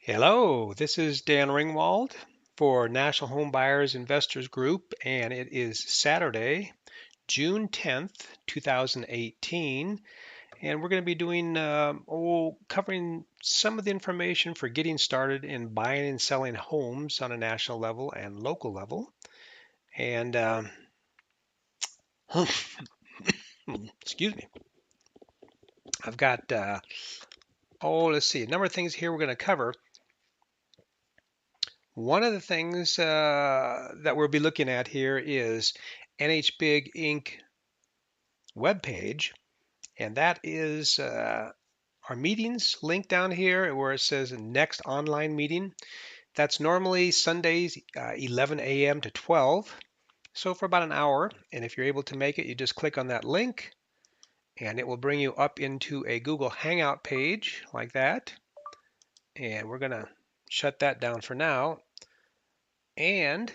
Hello, this is Dan Ringwald for National Home Buyers Investors Group, and it is Saturday, June 10th, 2018, and we're going to be doing covering some of the information for getting started in buying and selling homes on a national level and local level. And excuse me, I've got let's see, a number of things here we're going to cover. One of the things that we'll be looking at here is NHBig Inc. webpage, and that is our meetings link down here where it says next online meeting. That's normally Sundays, 11 a.m. to 12, so for about an hour. And if you're able to make it, you just click on that link, and it will bring you up into a Google Hangout page like that. And we're going to shut that down for now. And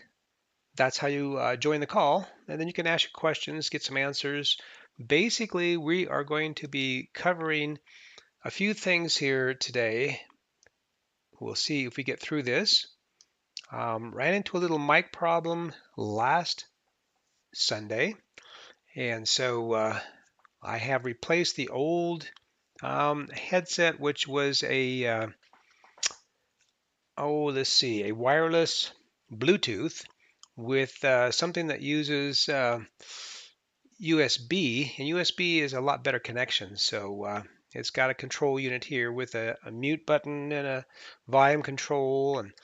that's how you join the call, and then you can ask your questions, get some answers. Basically, we are going to be covering a few things here today. We'll see if we get through this. Ran into a little mic problem last Sunday, and so I have replaced the old headset, which was a let's see, a wireless Bluetooth with something that uses USB, and USB is a lot better connection. So it's got a control unit here with a mute button and a volume control. And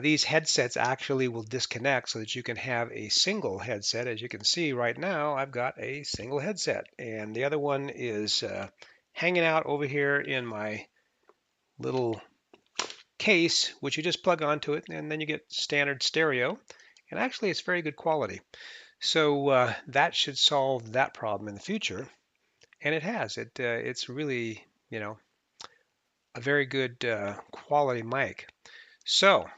these headsets actually will disconnect so that you can have a single headset. As you can see right now, I've got a single headset, and the other one is hanging out over here in my little case, which you just plug onto it, and then you get standard stereo. And actually, it's very good quality. So that should solve that problem in the future, and it has. It's really, a very good quality mic. So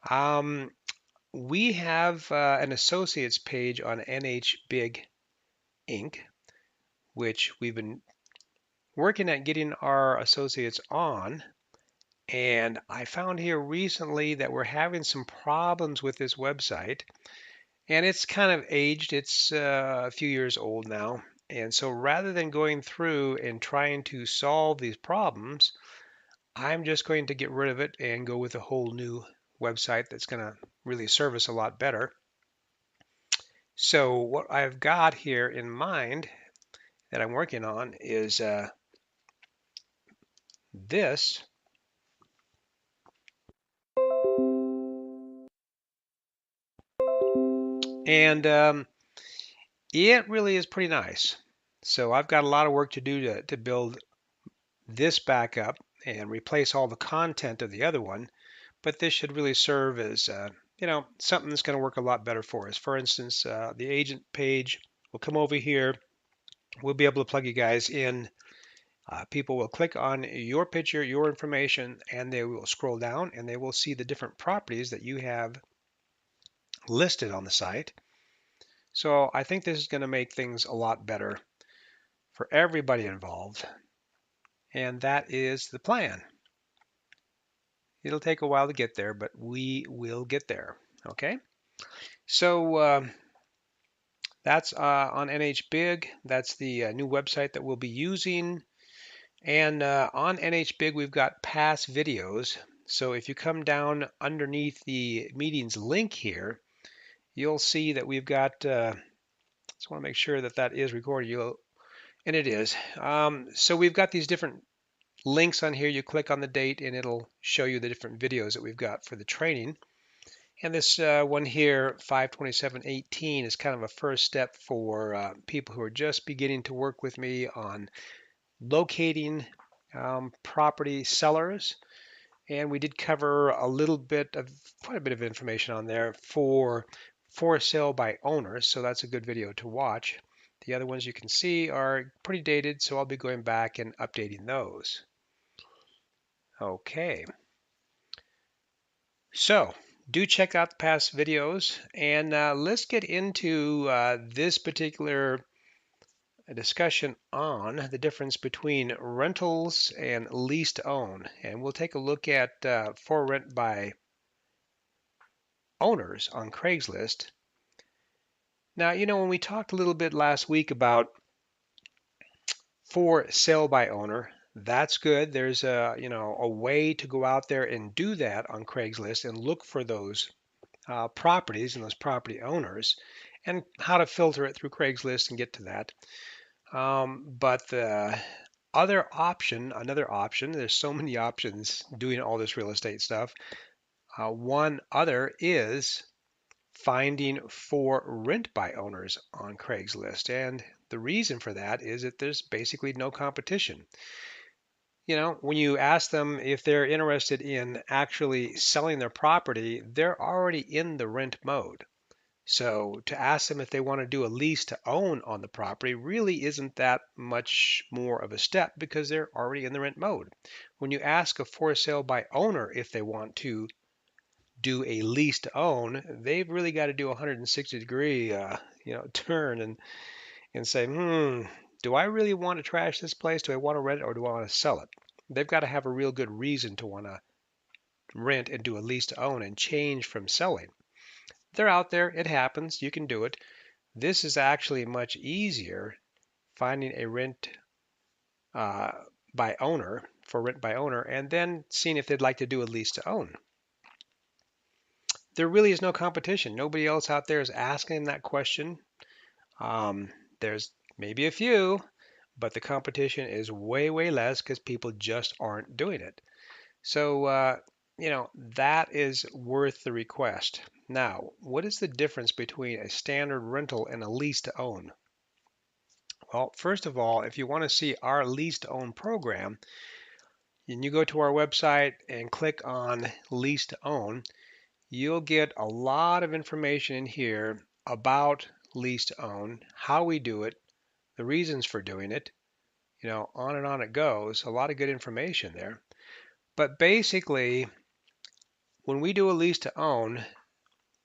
um, we have an associates page on NHBig Inc., which we've been working at getting our associates on. And I found here recently that we're having some problems with this website. And it's kind of aged. It's a few years old now. And so rather than going through and trying to solve these problems, I'm just going to get rid of it and go with a whole new website that's going to really serve us a lot better. So what I've got here in mind that I'm working on is this. And it really is pretty nice. So I've got a lot of work to do to build this back up and replace all the content of the other one, but this should really serve as something that's going to work a lot better for us. For instance, the agent page will come over here. We'll be able to plug you guys in. People will click on your picture, your information, and they will scroll down and they will see the different properties that you have listed on the site. So I think this is going to make things a lot better for everybody involved, and that is the plan. It'll take a while to get there, but we will get there. Okay, so that's on NHBig. That's the new website that we'll be using. And on NHBig, we've got past videos. So if you come down underneath the meetings link here, you'll see that we've got, just want to make sure that that is recorded. And it is. So we've got these different links on here. You click on the date and it'll show you the different videos that we've got for the training. And this one here, 5/27/18, is kind of a first step for people who are just beginning to work with me on locating property sellers. And we did cover quite a bit of information on there for sale by owners. So that's a good video to watch. The other ones you can see are pretty dated, so I'll be going back and updating those. Okay. So do check out the past videos, and let's get into this particular a discussion on the difference between rentals and lease to own. And we'll take a look at for rent by owners on Craigslist. Now, when we talked a little bit last week about for sale by owner, that's good. There's a way to go out there and do that on Craigslist and look for those properties and those property owners and how to filter it through Craigslist and get to that. But the another option, there's so many options doing all this real estate stuff. One other is finding for rent by owners on Craigslist. And the reason for that is that there's basically no competition. When you ask them if they're interested in actually selling their property, they're already in the rent mode. So to ask them if they want to do a lease to own on the property really isn't that much more of a step because they're already in the rent mode. When you ask a for sale by owner if they want to do a lease to own, they've really got to do a 160-degree turn and say, do I really want to trash this place? Do I want to rent it or do I want to sell it? They've got to have a real good reason to want to rent and do a lease to own and change from selling. They're out there. It happens. You can do it. This is actually much easier finding a rent by owner for rent by owner and then seeing if they'd like to do a lease to own. There really is no competition. Nobody else out there is asking that question. There's maybe a few, but the competition is way, way less because people just aren't doing it. So, that is worth the request. Now, what is the difference between a standard rental and a lease to own? Well, first of all, if you want to see our lease to own program, and you go to our website and click on lease to own, you'll get a lot of information in here about lease to own, how we do it, the reasons for doing it, on and on it goes. A lot of good information there. But basically, when we do a lease to own,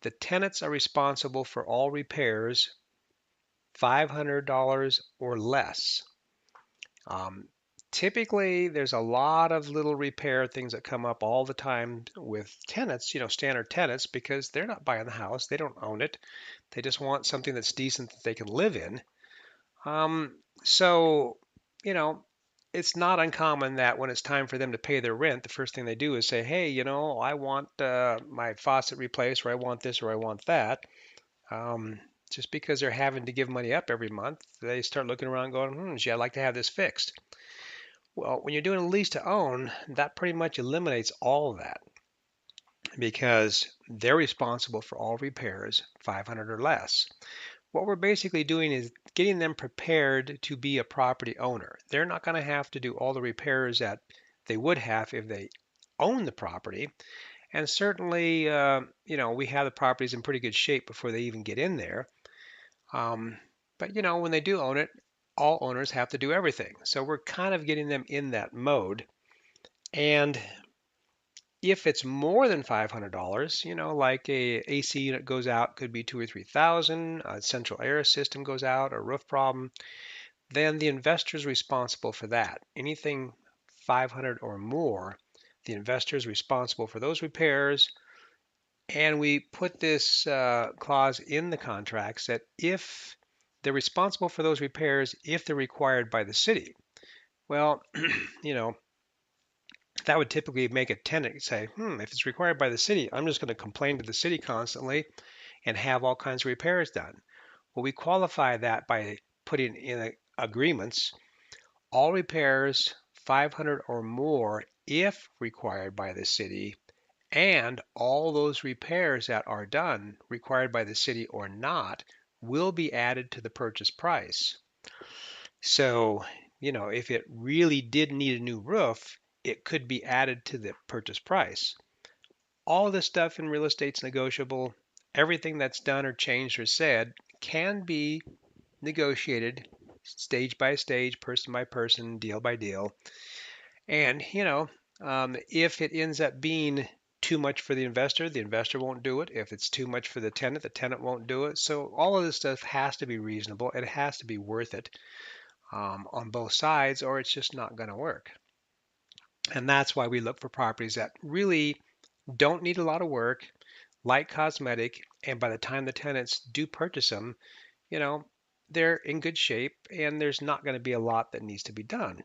the tenants are responsible for all repairs, $500 or less. Typically, there's a lot of little repair things that come up all the time with tenants, standard tenants, because they're not buying the house. They don't own it. They just want something that's decent that they can live in. So, it's not uncommon that when it's time for them to pay their rent, the first thing they do is say, hey, I want my faucet replaced, or I want this, or I want that. Just because they're having to give money up every month, they start looking around going, gee, I'd like to have this fixed. Well, when you're doing a lease to own, that pretty much eliminates all of that because they're responsible for all repairs, 500 or less. What we're basically doing is getting them prepared to be a property owner. They're not going to have to do all the repairs that they would have if they own the property. And certainly, we have the properties in pretty good shape before they even get in there. But when they do own it, all owners have to do everything. So we're kind of getting them in that mode. And if it's more than $500, like a AC unit goes out, could be 2 or 3,000, a central air system goes out, a roof problem, then the investor is responsible for that. Anything 500 or more, the investor is responsible for those repairs. And we put this clause in the contracts that if they're responsible for those repairs, if they're required by the city. Well, that would typically make a tenant say, if it's required by the city, I'm just going to complain to the city constantly and have all kinds of repairs done. Well, we qualify that by putting in agreements, all repairs 500 or more if required by the city, and all those repairs that are done, required by the city or not, will be added to the purchase price. So, if it really did need a new roof, it could be added to the purchase price. All this stuff in real estate's negotiable. Everything that's done or changed or said can be negotiated stage by stage, person by person, deal by deal. And, if it ends up being too much for the investor won't do it. If it's too much for the tenant won't do it. So all of this stuff has to be reasonable. It has to be worth it. on both sides, or it's just not going to work. And that's why we look for properties that really don't need a lot of work, light cosmetic, and by the time the tenants do purchase them, you know, they're in good shape and there's not going to be a lot that needs to be done.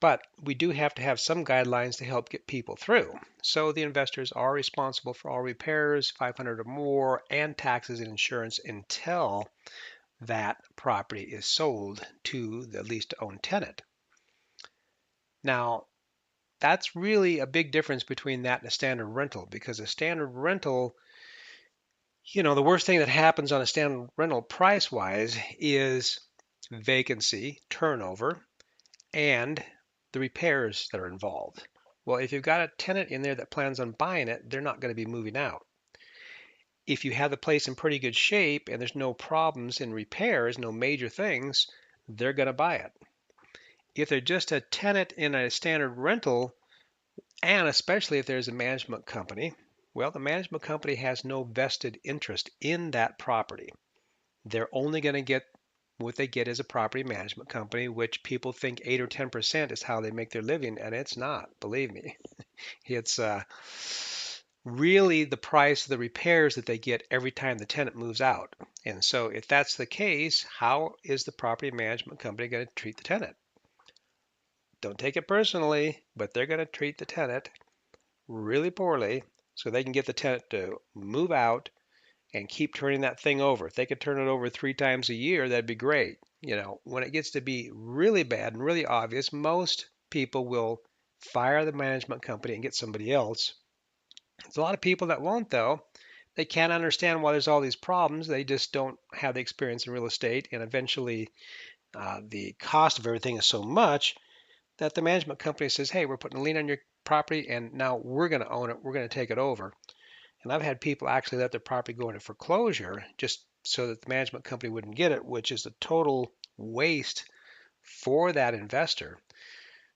But we do have to have some guidelines to help get people through. So the investors are responsible for all repairs, 500 or more, and taxes and insurance until that property is sold to the lease to own tenant. Now, that's really a big difference between that and a standard rental, because a standard rental, the worst thing that happens on a standard rental price wise is vacancy, turnover, and the repairs that are involved. Well, if you've got a tenant in there that plans on buying it, they're not going to be moving out. If you have the place in pretty good shape and there's no problems in repairs, no major things, they're going to buy it. If they're just a tenant in a standard rental, and especially if there's a management company, well, the management company has no vested interest in that property. They're only going to get what they get as a property management company, which people think 8 or 10% is how they make their living, and it's not, believe me. It's really the price of the repairs that they get every time the tenant moves out. And so if that's the case, how is the property management company going to treat the tenant? Don't take it personally, but they're going to treat the tenant really poorly so they can get the tenant to move out and keep turning that thing over. If they could turn it over 3 times a year, that'd be great. When it gets to be really bad and really obvious, most people will fire the management company and get somebody else. There's a lot of people that won't, though. They can't understand why there's all these problems. They just don't have the experience in real estate, and eventually the cost of everything is so much that the management company says, hey, we're putting a lien on your property, and now we're going to own it. We're going to take it over. And I've had people actually let their property go into foreclosure just so that the management company wouldn't get it, which is a total waste for that investor.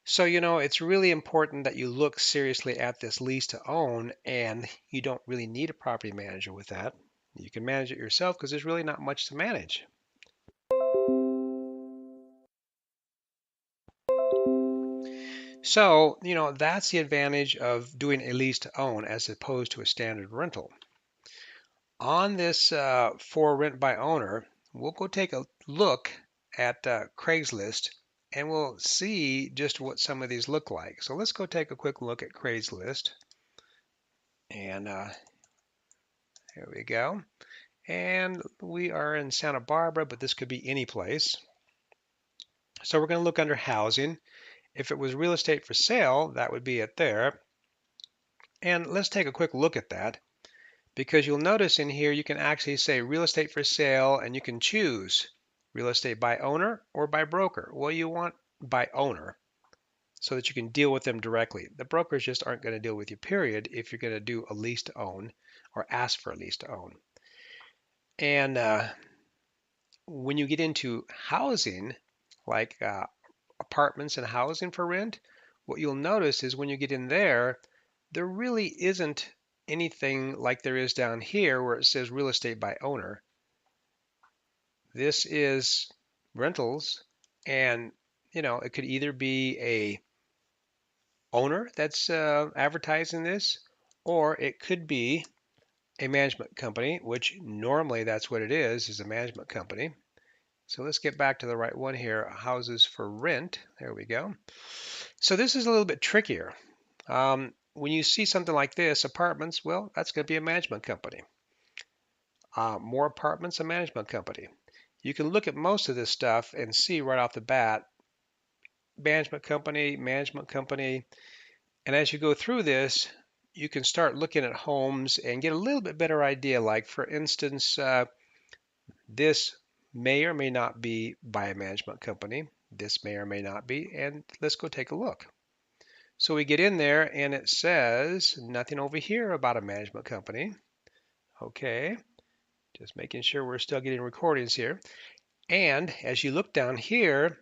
So, it's really important that you look seriously at this lease to own, and you don't really need a property manager with that. You can manage it yourself because there's really not much to manage. So, that's the advantage of doing a lease to own as opposed to a standard rental. On this for rent by owner, we'll go take a look at Craigslist and we'll see just what some of these look like. So let's go take a quick look at Craigslist. And here we go. And we are in Santa Barbara, but this could be any place. So we're going to look under housing. If it was real estate for sale, that would be it there. And let's take a quick look at that, because you'll notice in here you can actually say real estate for sale and you can choose real estate by owner or by broker. Well, you want by owner so that you can deal with them directly. The brokers just aren't going to deal with you, period, if you're going to do a lease to own or ask for a lease to own. And when you get into housing, like apartments and housing for rent, what you'll notice is when you get in there, there really isn't anything like there is down here where it says real estate by owner. This is rentals, and it could either be a owner that's advertising this, or it could be a management company, which normally that's what it is a management company. So let's get back to the right one here, houses for rent. There we go. So this is a little bit trickier. When you see something like this, apartments, well, that's going to be a management company. More apartments, a management company. You can look at most of this stuff and see right off the bat, management company, management company. And as you go through this, you can start looking at homes and get a little bit better idea. Like, for instance, this may or may not be by a management company. This may or may not be. And let's go take a look. So we get in there and it says nothing over here about a management company. Okay, just making sure we're still getting recordings here. And as you look down here,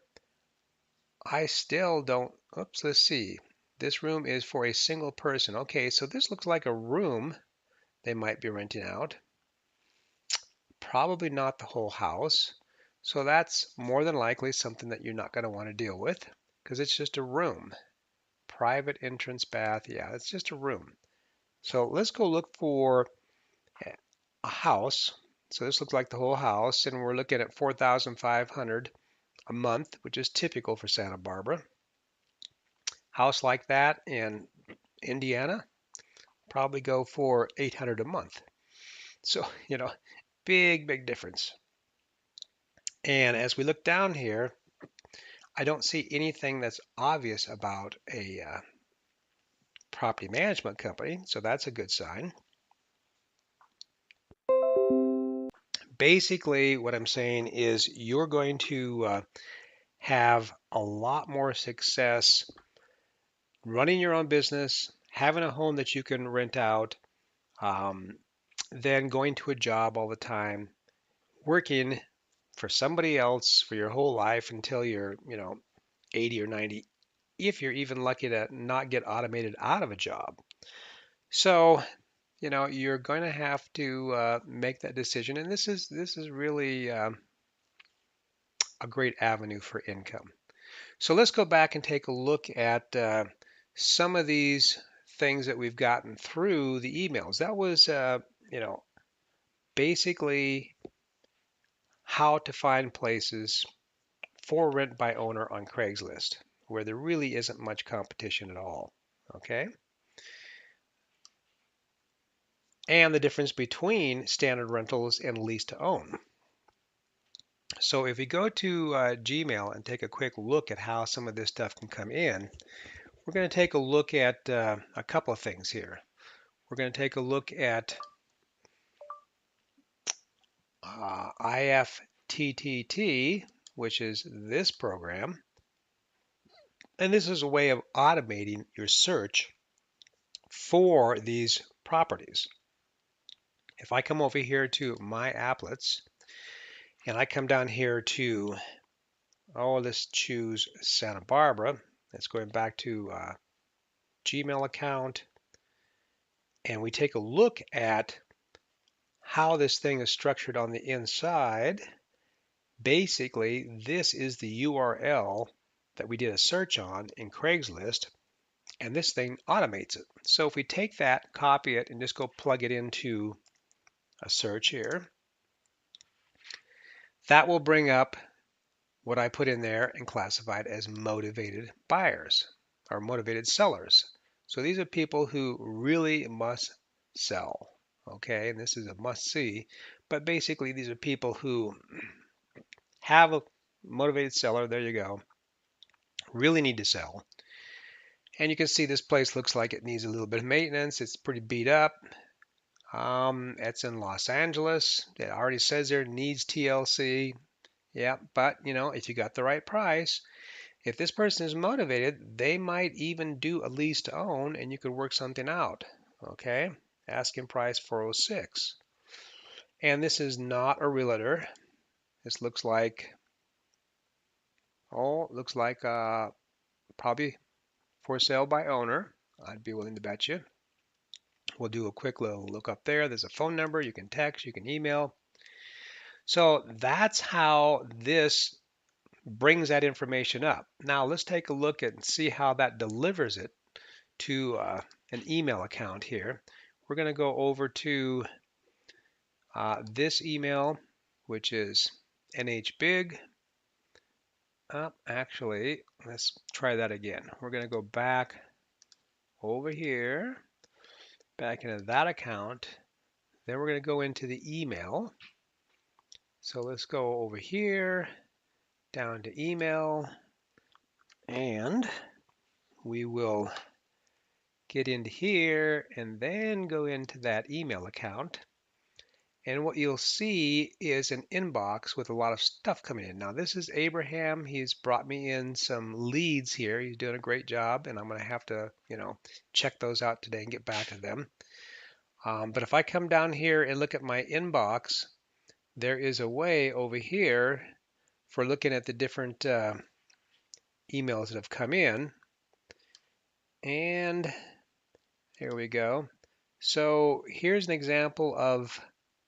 I still don't, oops, let's see. This room is for a single person. Okay, so this looks like a room they might be renting out. Probably not the whole house. So that's more than likely something that you're not going to want to deal with because it's just a room. Private entrance bath, yeah, it's just a room. So let's go look for a house. So this looks like the whole house, and we're looking at 4,500 a month, which is typical for Santa Barbara. House like that in Indiana probably go for 800 a month. So, big difference. And as we look down here, I don't see anything that's obvious about a property management company, so that's a good sign. Basically, what I'm saying is you're going to have a lot more success running your own business, having a home that you can rent out, um, than going to a job all the time, working for somebody else for your whole life until you're, 80 or 90, if you're even lucky to not get automated out of a job. So, you're going to have to make that decision, and this is really a great avenue for income. So let's go back and take a look at some of these things that we've gotten through the emails. That was, basically how to find places for rent by owner on Craigslist, where there really isn't much competition at all. Okay. And the difference between standard rentals and lease to own. So if we go to Gmail and take a quick look at how some of this stuff can come in, we're going to take a look at a couple of things here. We're going to take a look at IFTTT, which is this program. And this is a way of automating your search for these properties. If I come over here to My Applets and I come down here to, let's choose Santa Barbara. It's going back to Gmail account. And we take a look at how this thing is structured on the inside. Basically, this is the URL that we did a search on in Craigslist, and this thing automates it. So if we take that, copy it, and just go plug it into a search here, that will bring up what I put in there and classify it as motivated buyers or motivated sellers. So these are people who really must sell. Okay, and this is a must see, but basically these are people who have a motivated seller. There you go. Really need to sell. And you can see this place looks like it needs a little bit of maintenance. It's pretty beat up. It's in Los Angeles. It already says there needs TLC. Yeah, but if you got the right price, if this person is motivated, they might even do a lease to own and you could work something out. Okay, asking price 406. And this is not a realtor. This looks like, probably for sale by owner. I'd be willing to bet you. We'll do a quick little look up there. There's a phone number. You can text, you can email. So that's how this brings that information up. Now let's take a look and see how that delivers it to an email account here. We're going to go over to this email, which is NHBig. Actually, let's try that again. We're going to go back over here, back into that account. Then we're going to go into the email. So let's go over here, down to email, and we will get into here and then go into that email account. And what you'll see is an inbox with a lot of stuff coming in. Now, this is Abraham. He's brought me in some leads here. He's doing a great job, and I'm going to have to, check those out today and get back to them. But if I come down here and look at my inbox, there is a way over here for looking at the different emails that have come in. And here we go. So here's an example of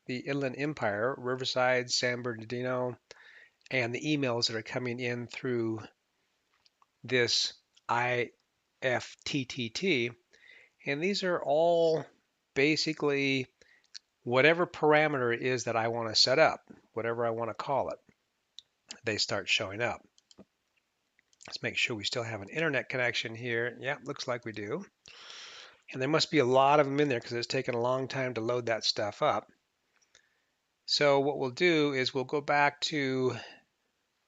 the Inland Empire, Riverside, San Bernardino, and the emails that are coming in through this IFTTT. And these are all basically whatever parameter it is that I want to set up, whatever I want to call it, they start showing up. Let's make sure we still have an internet connection here. Yeah, looks like we do. And there must be a lot of them in there because it's taken a long time to load that stuff up. So what we'll do is we'll go back to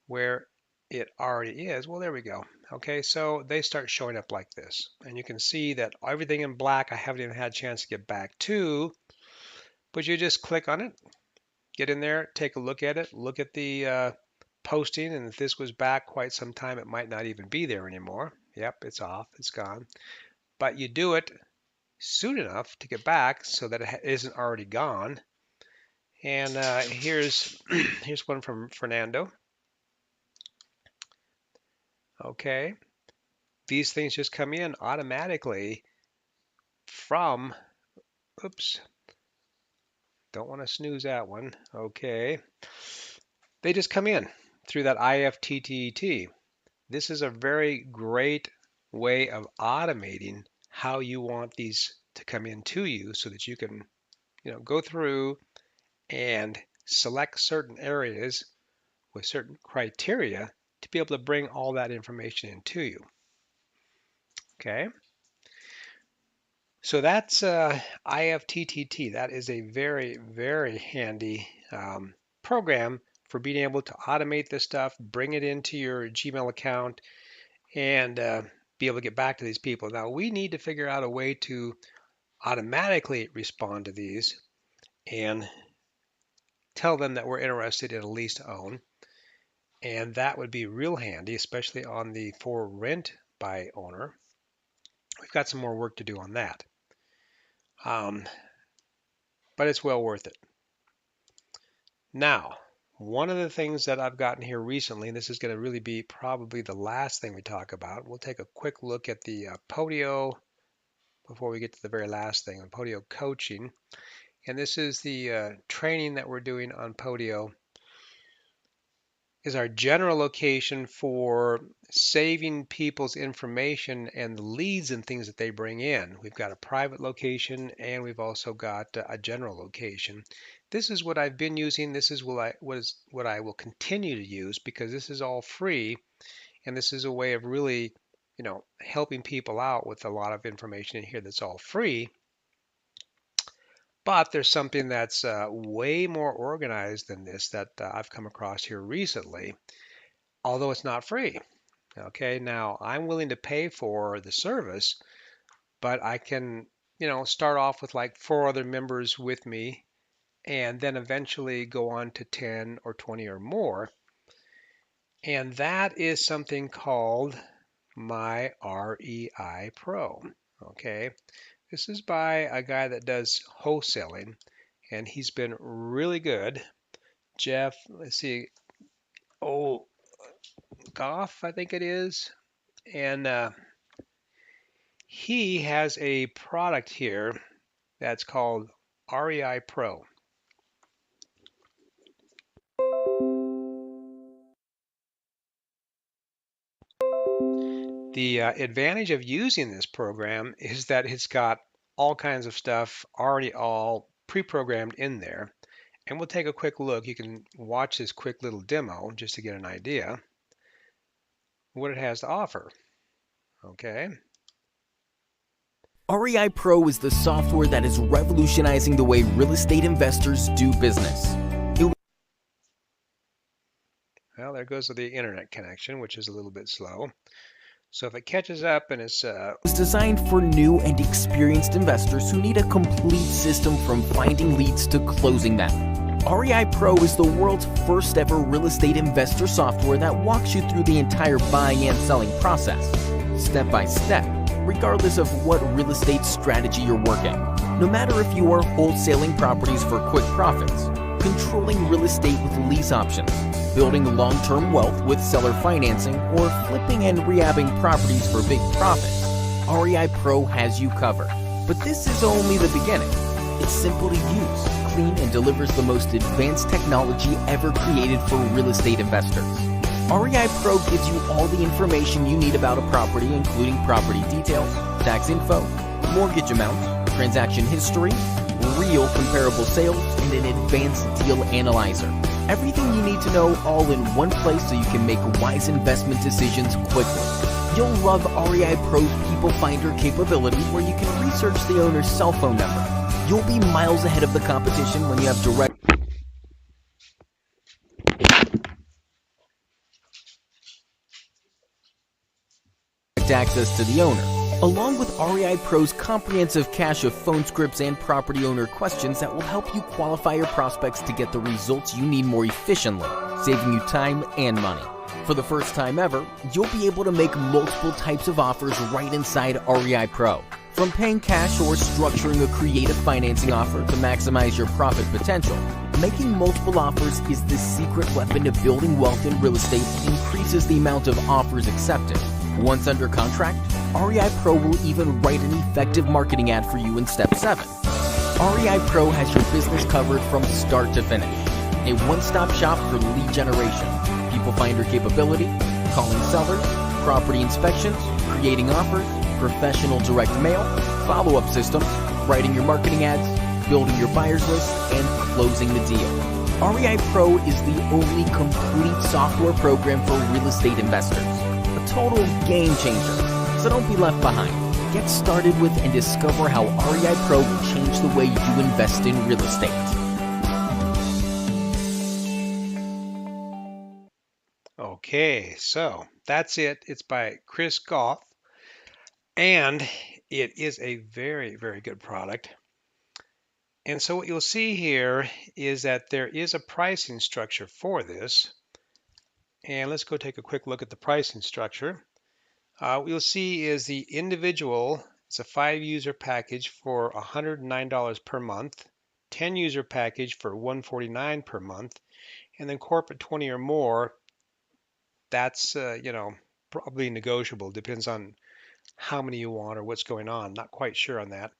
where it already is. Well, there we go. Okay, so they start showing up like this. And you can see that everything in black I haven't even had a chance to get back to, but you just click on it, get in there, take a look at it, look at the posting, and if this was back quite some time, it might not even be there anymore. Yep, it's off, it's gone. But you do it soon enough to get back so that it isn't already gone. And here's one from Fernando. Okay, these things just come in automatically from, oops, don't want to snooze that one. Okay, they just come in through that IFTTT. This is a very great way of automating how you want these to come in to you so that you can, go through and select certain areas with certain criteria to be able to bring all that information in to you. Okay. So that's IFTTT. That is a very, very handy program for being able to automate this stuff, bring it into your Gmail account, and be able to get back to these people. Now, we need to figure out a way to automatically respond to these and tell them that we're interested in a lease to own. And that would be real handy, especially on the for rent by owner. We've got some more work to do on that. But it's well worth it. Now, one of the things that I've gotten here recently, and this is going to really be probably the last thing we talk about, we'll take a quick look at the Podio before we get to the very last thing, on Podio coaching. And this is the training that we're doing on Podio. Is our general location for saving people's information and the leads and things that they bring in. We've got a private location and we've also got a general location. This is what I've been using. This is what I will continue to use because this is all free, and this is a way of really, helping people out with a lot of information in here that's all free. But there's something that's way more organized than this that I've come across here recently, although it's not free. Okay, now I'm willing to pay for the service, but I can, start off with like 4 other members with me and then eventually go on to 10 or 20 or more. And that is something called my REI Pro. Okay. This is by a guy that does wholesaling, and he's been really good. Jeff, let's see, Goff, I think it is. And he has a product here that's called REI Pro. The advantage of using this program is that it's got all kinds of stuff already all pre-programmed in there. And we'll take a quick look. You can watch this quick little demo just to get an idea what it has to offer. Okay. REI Pro is the software that is revolutionizing the way real estate investors do business. Well, there goes the internet connection, which is a little bit slow. So if it catches up and it's designed for new and experienced investors who need a complete system from finding leads to closing them. REI Pro is the world's first ever real estate investor software that walks you through the entire buying and selling process, step by step, regardless of what real estate strategy you're working. No matter if you are wholesaling properties for quick profits, controlling real estate with lease options, building long-term wealth with seller financing, or flipping and rehabbing properties for big profits, REI Pro has you covered. But this is only the beginning. It's simple to use, clean, and delivers the most advanced technology ever created for real estate investors. REI Pro gives you all the information you need about a property, including property details, tax info, mortgage amount, transaction history, real comparable sales, and an advanced deal analyzer. Everything you need to know all in one place so you can make wise investment decisions quickly. You'll love REI Pro's People Finder capability where you can research the owner's cell phone number. You'll be miles ahead of the competition when you have direct access to the owner, along with REI Pro's comprehensive cache of phone scripts and property owner questions that will help you qualify your prospects to get the results you need more efficiently, saving you time and money. For the first time ever, you'll be able to make multiple types of offers right inside REI Pro. From paying cash or structuring a creative financing offer to maximize your profit potential, making multiple offers is the secret weapon to building wealth in real estate and increases the amount of offers accepted. Once under contract, REI Pro will even write an effective marketing ad for you in Step 7. REI Pro has your business covered from start to finish. A one-stop shop for lead generation, people finder capability, calling sellers, property inspections, creating offers, professional direct mail, follow-up systems, writing your marketing ads, building your buyer's list, and closing the deal. REI Pro is the only complete software program for real estate investors. A total game changer. So don't be left behind. Get started with and discover how REI Pro will change the way you invest in real estate. Okay, so that's it. It's by Chris Goff, and it is a very, very good product. And so what you'll see here is that there is a pricing structure for this. And let's go take a quick look at the pricing structure. What you'll see is the individual, it's a 5-user package for $109 per month, 10-user package for $149 per month, and then corporate 20 or more, that's, probably negotiable. Depends on how many you want or what's going on. Not quite sure on that.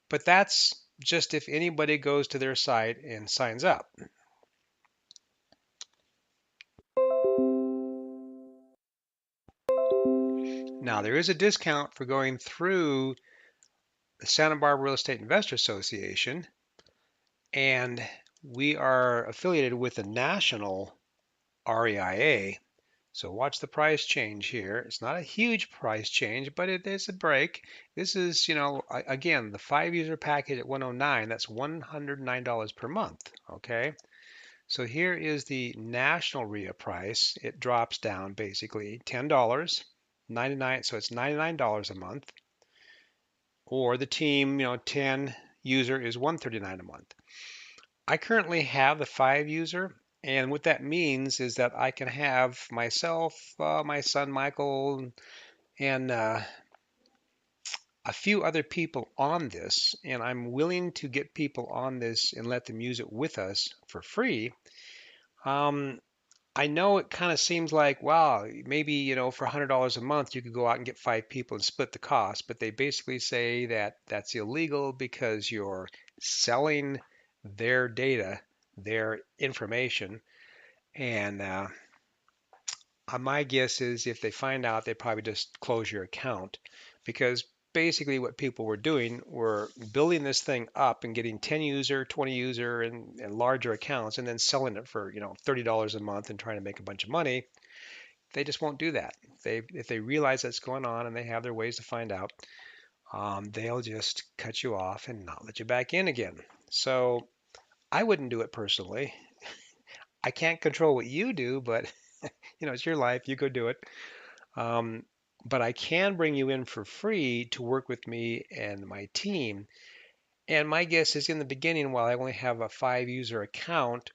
But that's just if anybody goes to their site and signs up. Now, there is a discount for going through the Santa Barbara Real Estate Investor Association, and we are affiliated with the national REIA. So watch the price change here. It's not a huge price change, but it is a break. This is, again, the 5-user package at 109, that's $109 per month, okay? So here is the national REIA price. It drops down basically $10, 99, so it's $99 a month. Or the team, 10 user is $139 a month. I currently have the 5-user, and what that means is that I can have myself, my son Michael, and a few other people on this, and I'm willing to get people on this and let them use it with us for free. I know it kind of seems like, wow, maybe, for $100 a month, you could go out and get 5 people and split the cost, but they basically say that that's illegal because you're selling their data, their information, and my guess is if they find out, they probably just close your account because basically what people were doing were building this thing up and getting 10 user, 20 user, and larger accounts and then selling it for, $30 a month and trying to make a bunch of money. They just won't do that. If they realize that's going on and they have their ways to find out, they'll just cut you off and not let you back in again. So I wouldn't do it personally. I can't control what you do, but it's your life. You go do it. Um, but I can bring you in for free to work with me and my team. And my guess is in the beginning, while I only have a 5-user account,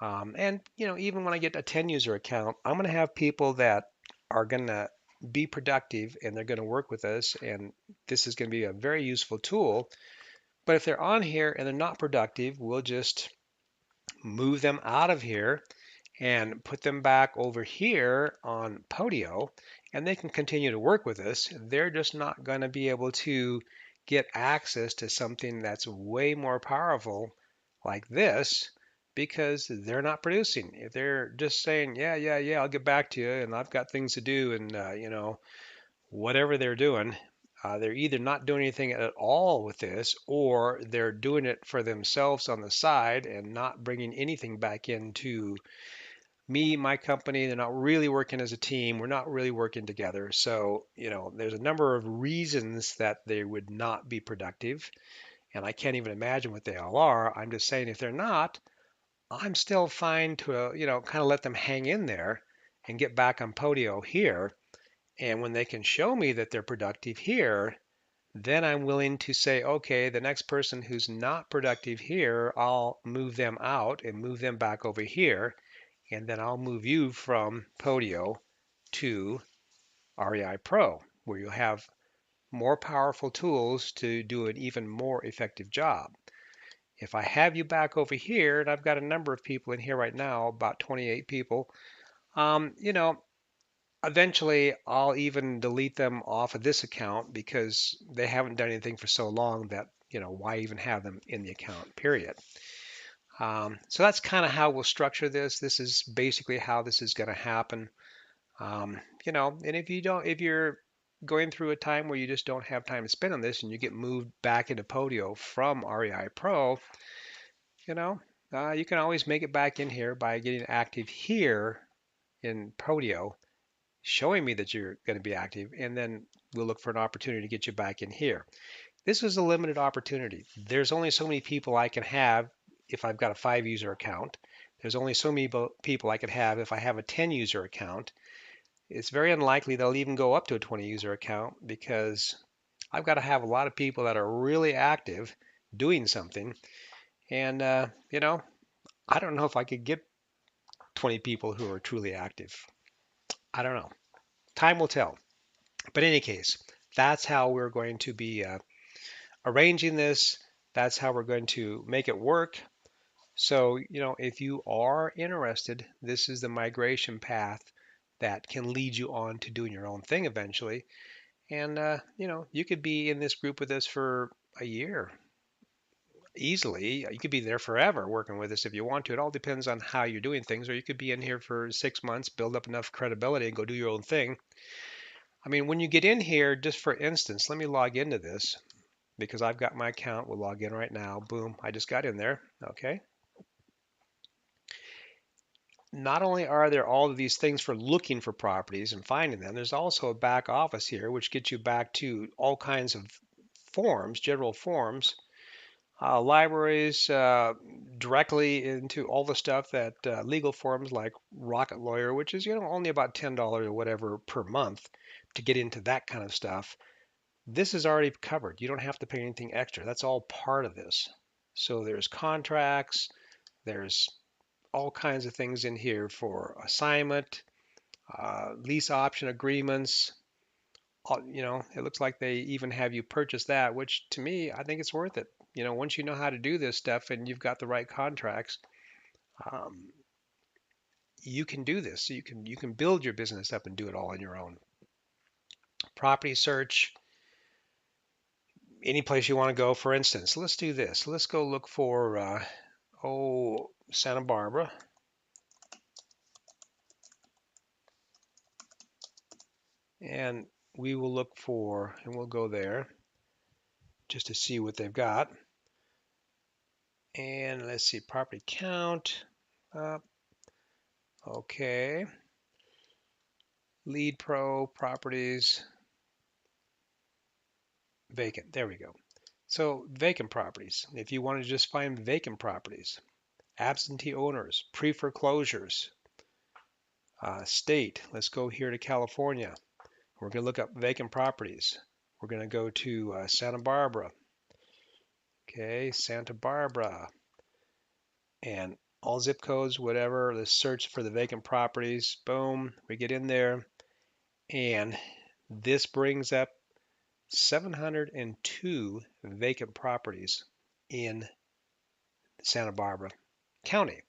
and even when I get a 10-user account, I'm going to have people that are going to be productive and they're going to work with us. And this is going to be a very useful tool. But if they're on here and they're not productive, we'll just move them out of here and put them back over here on Podio, and they can continue to work with us. They're just not going to be able to get access to something that's way more powerful like this because they're not producing. If they're just saying, yeah, yeah, yeah, I'll get back to you and I've got things to do and, whatever they're doing, they're either not doing anything at all with this or they're doing it for themselves on the side and not bringing anything back into me, my company. They're not really working as a team. We're not really working together. So, there's a number of reasons that they would not be productive. And I can't even imagine what they all are. I'm just saying if they're not, I'm still fine to, kind of let them hang in there and get back on Podio here. And when they can show me that they're productive here, then I'm willing to say, okay, the next person who's not productive here, I'll move them out and move them back over here. And then I'll move you from Podio to REI Pro, where you'll have more powerful tools to do an even more effective job. If I have you back over here, and I've got a number of people in here right now, about 28 people, um, you know, eventually I'll even delete them off of this account because they haven't done anything for so long that, why even have them in the account, period. So that's kind of how we'll structure this. This is basically how this is going to happen. And if you're going through a time where you just don't have time to spend on this and you get moved back into Podio from REI Pro, you know, you can always make it back in here by getting active here in Podio, showing me that you're going to be active, and then we'll look for an opportunity to get you back in here. This is a limited opportunity. There's only so many people I can have if I've got a 5-user account. There's only so many people I can have if I have a 10-user account. It's very unlikely they'll even go up to a 20-user account because I've got to have a lot of people that are really active doing something. And, I don't know if I could get 20 people who are truly active. I don't know. Time will tell. But in any case, that's how we're going to be arranging this. That's how we're going to make it work. So, if you are interested, this is the migration path that can lead you on to doing your own thing eventually. And, you could be in this group with us for a year easily. You could be there forever working with us if you want to. It all depends on how you're doing things. Or you could be in here for 6 months, build up enough credibility, and go do your own thing. I mean, when you get in here, just for instance, let me log into this because I've got my account. We'll log in right now. Boom, I just got in there. Okay. Not only are there all of these things for looking for properties and finding them, there's also a back office here, which gets you back to all kinds of forms, general forms, libraries, directly into all the stuff that legal forms like Rocket Lawyer, which is, only about $10 or whatever per month to get into that kind of stuff. This is already covered. You don't have to pay anything extra. That's all part of this. So there's contracts, there's all kinds of things in here for assignment, lease option agreements. It looks like they even have you purchase that, which to me, I think it's worth it. Once you know how to do this stuff and you've got the right contracts, um, you can do this. You can build your business up and do it all on your own. Property search, any place you want to go. For instance, let's do this. Let's go look for Santa Barbara. And we will look for, and we'll go there just to see what they've got. And let's see, property count. Okay. Lead Pro, properties, vacant. There we go. So vacant properties. If you want to just find vacant properties, absentee owners, pre-foreclosures, state. Let's go here to California. We're going to look up vacant properties. We're going to go to Santa Barbara. Okay, Santa Barbara. And all zip codes, whatever. Let's search for the vacant properties. Boom, we get in there. And this brings up 702 vacant properties in Santa Barbara County.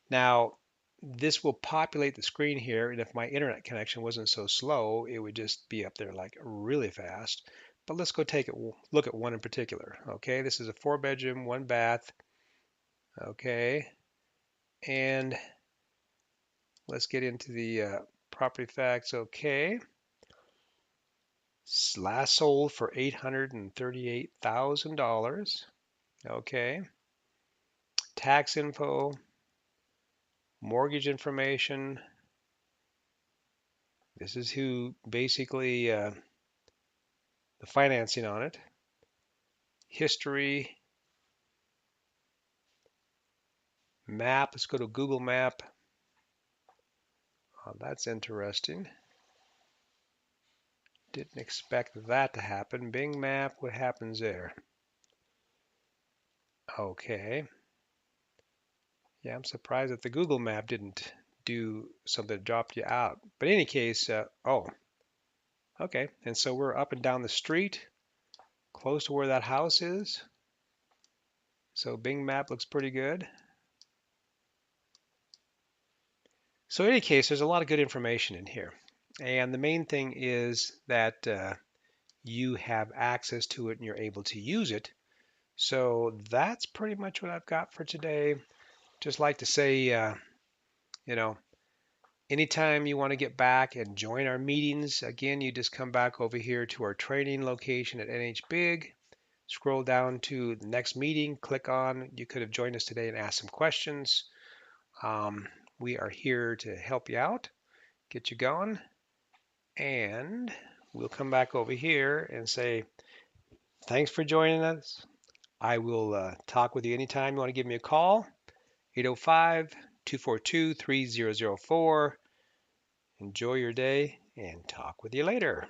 Now, this will populate the screen here, and if my internet connection wasn't so slow, it would just be up there like really fast. But let's go take a look at one in particular. Okay, this is a 4-bedroom, 1-bath, Okay, and let's get into the property facts. Okay, last sold for $838,000. Okay, tax info, mortgage information. This is who basically the financing on it. History, map. Let's go to Google Map. Oh, that's interesting. Didn't expect that to happen. Bing Map, what happens there? Okay. Yeah, I'm surprised that the Google Map didn't do something that dropped you out. But in any case, oh, okay. And so we're up and down the street, close to where that house is. So Bing Map looks pretty good. So in any case, there's a lot of good information in here. And the main thing is that you have access to it and you're able to use it. So that's pretty much what I've got for today. Just like to say, you know, anytime you want to get back and join our meetings, again, you just come back over here to our training location at NHBig, scroll down to the next meeting, click on, you could have joined us today and asked some questions. We are here to help you out, get you going, and we'll come back over here and say, thanks for joining us. I will talk with you anytime you want to give me a call, 805 242 3004. Enjoy your day and talk with you later.